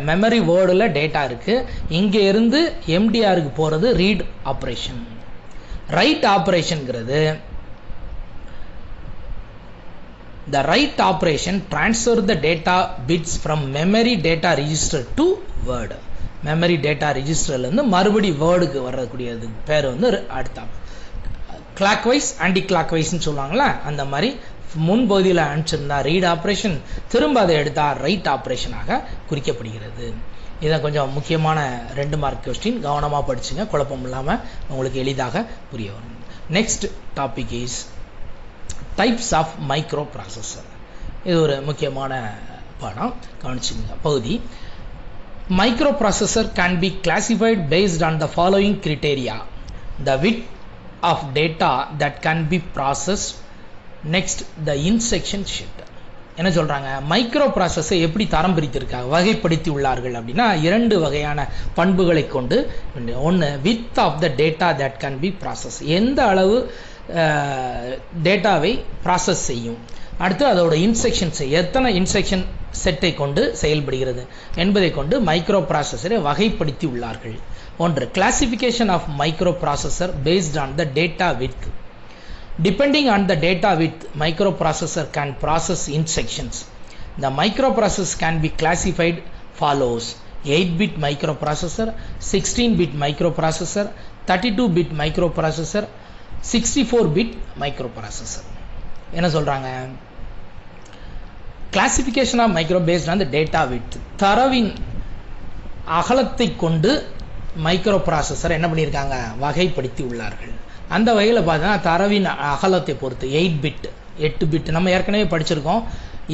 மெமரி வேர்டில் டேட்டா இருக்குது, இங்கே இருந்து எம்டிஆருக்கு போகிறது ரீட் ஆப்ரேஷன். ரைட் ஆப்ரேஷன்ங்கிறது the write operation transfer the data bits from memory data register to word. Memory data ரெஜிஸ்டர்லேருந்து மறுபடி வேர்டுக்கு வரக்கூடியது பேர் வந்து அடுத்த கிளாக் வைஸ் ஆன்டி கிளாக் வைஸ்ன்னு சொல்லுவாங்களா, அந்த மாதிரி முன்பகுதியில் அனுப்பிச்சிருந்தா ரீட் ஆப்ரேஷன், திரும்ப அதை எடுத்தால் ரைட் ஆப்ரேஷனாக குறிக்கப்படுகிறது. இதான் கொஞ்சம் முக்கியமான 2 மார்க் கொஸ்டின். கவனமாக படிச்சுங்க, குழப்பம் இல்லாமல் உங்களுக்கு எளிதாக புரிய வரும். Next topic is types of microprocessor. இது ஒரு முக்கியமான பாடம், கவனிச்சுங்க பகுதி. Microprocessor can be classified based on the following criteria: the width of data that can be processed, next the instruction set. என்ன சொல்றாங்க, மைக்ரோ ப்ராசஸரை எப்படி தரம் பிரித்திருக்காங்க, வகைப்படுத்தி உள்ளார்கள் அப்படின்னா 2 வகையான பண்புகளை கொண்டு. ஒன்று width of the data that can be processed, எந்த அளவு டேட்டாவை ப்ராசஸ் செய்யும். அடுத்து அதோட இன்ஸ்ட்ரக்ஷன்ஸ், எத்தனை இன்ஸ்ட்ரக்ஷன் செட்டை கொண்டு செயல்படுகிறது என்பதை கொண்டு மைக்ரோ ப்ராசஸரை வகைப்படுத்தி உள்ளார்கள். ஒன்று classification of microprocessor based on the data width. Depending on the data width, microprocessor can process instructions. The microprocessor can be classified follows: 8-bit microprocessor, 16-bit microprocessor, 32-bit microprocessor, 64-bit microprocessor. என்ன சொல்றாங்க, classification of micro based on the data width, தரவின் அகலத்தை கொண்டு micro processor என்ன பண்ணியிருக்காங்க, வகைப்படுத்தி உள்ளார்கள். அந்த வகையில் பார்த்தீங்கன்னா தரவின் அகலத்தை பொறுத்து 8 பிட் நம்ம ஏற்கனவே படிச்சிருக்கோம்.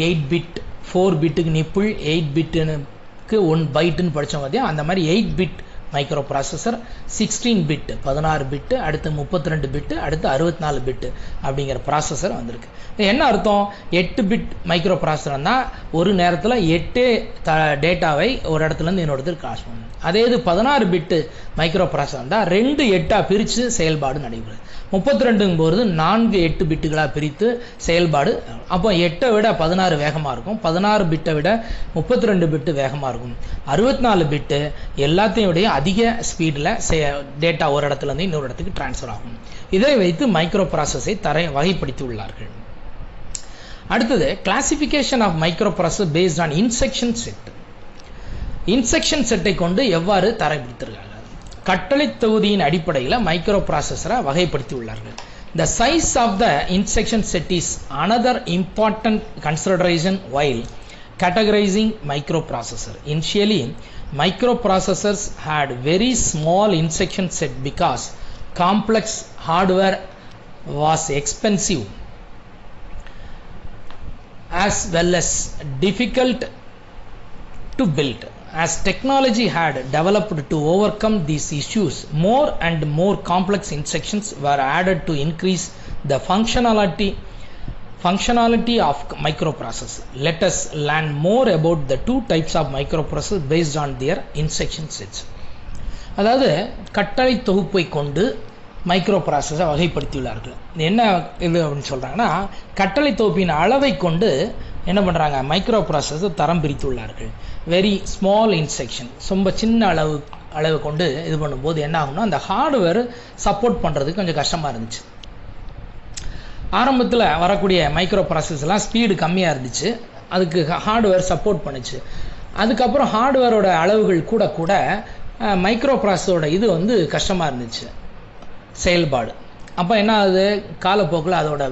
8 பிட் 4 பிட்டுக்கு நிப்பிள், 8 பிட்டுக்கு 1 பைட்டுன்னு படித்தோம் பார்த்தியா, அந்த மாதிரி 8 பிட் மைக்ரோ ப்ராசஸர், 16 பிட் 16 பிட்டு, அடுத்து 32 பிட்டு, அடுத்து 64 பிட்டு அப்படிங்கிற ப்ராசஸர் வந்திருக்கு. என்ன அர்த்தம், 8 பிட் மைக்ரோ ப்ராசஸர்னா ஒரு நேரத்தில் 8 டேட்டாவை ஒரு இடத்துலேருந்து இன்னொரு இடத்துக்கு கிராஸ் பண்ணணும். அதே இது 16 பிட்டு மைக்ரோ ப்ராசஸர் இருந்தால் 2 8ஆக பிரித்து செயல்பாடு நடைபெறுது. 32ங்கும் போது 4 8 பிட்டுகளாக பிரித்து செயல்பாடு. அப்போ 8 விட 16 வேகமாக இருக்கும், 16 பிட்டை விட 32 பிட்டு வேகமாக இருக்கும். 64 பிட்டு எல்லாத்தையும் விட அதிக ஸ்பீடில் டேட்டா ஒரு இடத்துலேருந்து இன்னொரு இடத்துக்கு டிரான்ஸ்ஃபர் ஆகும். இதை வைத்து மைக்ரோ ப்ராசஸரை வகைப்படுத்தி உள்ளார்கள். அடுத்தது classification of microprocessor based on instruction set. Instruction செட்டை கொண்டு எவ்வாறு தரப்படுத்திருக்காங்க, கட்டளை தொகுதியின் அடிப்படையில் மைக்ரோ ப்ராசஸரை வகைப்படுத்தி உள்ளார்கள். The size of the instruction set is another important consideration while categorizing microprocessor. Initially, microprocessors had very small instruction set because complex hardware was expensive as well as difficult to build. As technology had developed to overcome these issues, more and more complex instructions were added to increase the functionality functionality of microprocessor. Let us learn more about the two types of microprocessor based on their instruction sets. அதாவது கட்டளை தொகுப்பை கொண்டு micro ப்ராசஸரை வகைப்படுத்தியுள்ளார்கள். என்ன இது அப்படின்னு சொல்கிறாங்கன்னா, கட்டளை தொகுப்பின் அளவை கொண்டு என்ன பண்ணுறாங்க, மைக்ரோ ப்ராசஸர் தரம் பிரித்துள்ளார்கள். வெரி ஸ்மால் இன்ஸ்ட்ரக்ஷன், ரொம்ப சின்ன அளவு கொண்டு இது பண்ணும்போது என்ன ஆகும்னா, அந்த ஹார்ட்வேர் சப்போர்ட் பண்ணுறதுக்கு கொஞ்சம் கஷ்டமாக இருந்துச்சு. ஆரம்பத்தில் வரக்கூடிய மைக்ரோ ப்ராசஸர்லாம் ஸ்பீடு கம்மியாக இருந்துச்சு, அதுக்கு ஹார்ட்வேர் சப்போர்ட் பண்ணுச்சு. அதுக்கப்புறம் ஹார்ட்வேரோட அளவுகள் கூட கூட மைக்ரோ ப்ராசஸரோட இது வந்து கஷ்டமாக இருந்துச்சு செயல்பாடு. அப்போ என்ன ஆகுது, காலப்போக்கில் அதோட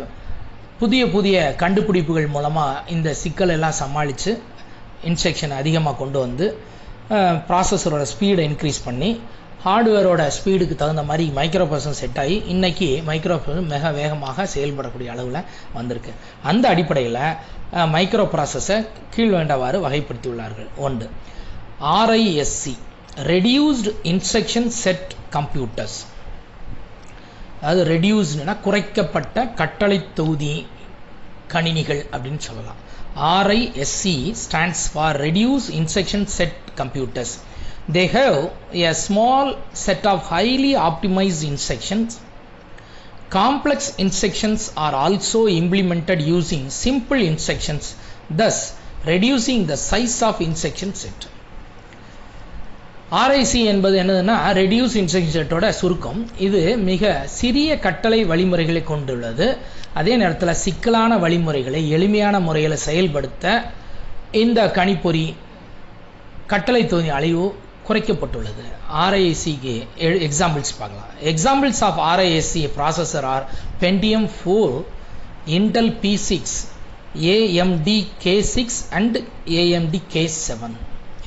புதிய புதிய கண்டுபிடிப்புகள் மூலமாக இந்த சிக்கல் எல்லாம் சமாளித்து இன்ஸ்ட்ரக்ஷன் அதிகமாக கொண்டு வந்து ப்ராசஸரோட ஸ்பீடை இன்க்ரீஸ் பண்ணி ஹார்ட்வேரோட ஸ்பீடுக்கு தகுந்த மாதிரி மைக்ரோ ப்ராசஸர் செட் ஆகி இன்றைக்கி மைக்ரோ ப்ராசஸர் மிக வேகமாக செயல்படக்கூடிய அளவில் வந்திருக்கு. அந்த அடிப்படையில் மைக்ரோ ப்ராசஸரை கீழ்வேண்டவாறு வகைப்படுத்தியுள்ளார்கள். 1. RISC, reduced instruction set computers. அதாவது ரெடியூஸ்டுனா குறைக்கப்பட்ட கட்டளை தொகுதி கணினிகள் அப்படின்னு சொல்லலாம். RISC stands for Reduced Instruction Set Computers. They have a small set of highly optimized instructions. Complex instructions are also implemented using simple instructions, thus reducing the size of instruction set. RISC என்பது என்னதுன்னா, reduce instruction செட்டோட சுருக்கம். இது மிக சிறிய கட்டளை வழிமுறைகளை கொண்டுள்ளது. அதே நேரத்தில் சிக்கலான வழிமுறைகளை எளிமையான முறையில் செயல்படுத்த இந்த கணிப்பொறி கட்டளை தொகுதி அளவு குறைக்கப்பட்டுள்ளது. RISCக்கு எக்ஸாம்பிள்ஸ் பார்க்கலாம். Examples of RISC processor are Pentium 4, Intel P6, AMD K6 and AMD K7.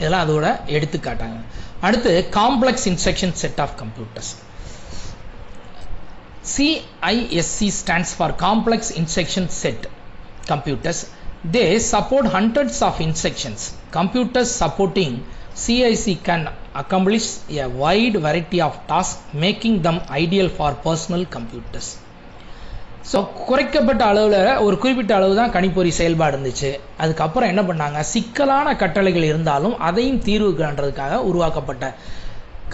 இதெல்லாம் அதோட எடுத்துக்காட்டாங்க. அடுத்து complex instruction set of computers. CISC stands for Complex Instruction Set Computers. They support hundreds of instructions. Computers supporting CISC can accomplish a wide variety of tasks, making them ideal for personal computers. So குறைக்கப்பட்ட அளவில் ஒரு குறிப்பிட்ட அளவு தான் கணிப்பொறி செயல்பாடு இருந்துச்சு. அதுக்கப்புறம் என்ன பண்ணாங்க, சிக்கலான கட்டளைகள் இருந்தாலும் அதையும் தீர்வு காண்றதுக்காக உருவாக்கப்பட்ட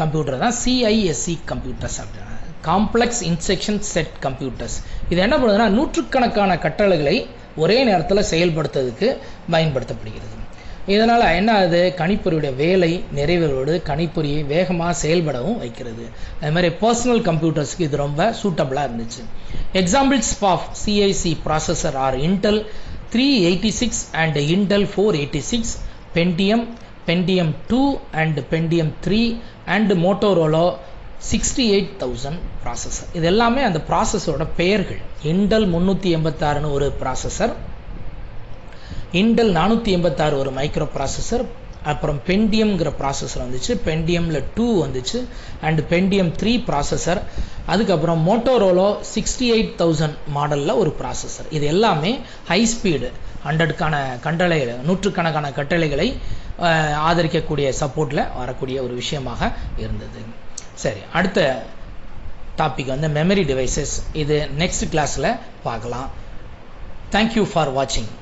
கம்ப்யூட்டர் தான் CISC கம்ப்யூட்டர்ஸ் அப்படின்னா, காம்ப்ளெக்ஸ் இன்ஸ்ட்ரக்ஷன் செட் கம்ப்யூட்டர்ஸ். இது என்ன பண்ணுதுன்னா, நூற்றுக்கணக்கான கட்டளைகளை ஒரே நேரத்தில் செயல்படுத்துறதுக்கு பயன்படுத்தப்படுகிறது. இதனால் என்ன ஆகுது, கணிப்பொறியுடைய வேலை நிறைவேறோடு கணிப்பொறியை வேகமாக செயல்படவும் வைக்கிறது. அது மாதிரி பர்சனல் கம்ப்யூட்டர்ஸ்க்கு இது ரொம்ப சூட்டபிளாக இருந்துச்சு. Examples of CISC processor are Intel 386 and Intel 486, Pentium 2 and Pentium 3 அண்ட் Motorola 68000 ப்ராசஸர். இது எல்லாமே அந்த ப்ராசஸரோட பெயர்கள். Intel 386 ஒரு ப்ராசஸர், Intel 486 ஒரு மைக்ரோ ப்ராசஸர், அப்புறம் பென்டியம்ங்கிற ப்ராசஸர் வந்துச்சு, பென்டியமில் 2 வந்துச்சு, அண்ட் Pentium 3 ப்ராசஸர், அதுக்கப்புறம் மோட்டோரோலோ 68000 மாடலில் ஒரு ப்ராசஸர். இது எல்லாமே ஹை ஸ்பீடு 100க்கான கட்டளைகள், நூற்றுக்கணக்கான கட்டளைகளை ஆதரிக்கக்கூடிய சப்போர்ட்டில் வரக்கூடிய ஒரு விஷயமாக இருந்தது. சரி, அடுத்த டாபிக் வந்து மெமரி டிவைசஸ். இது நெக்ஸ்ட் கிளாஸில் பார்க்கலாம். தேங்க்யூ ஃபார் வாட்சிங்.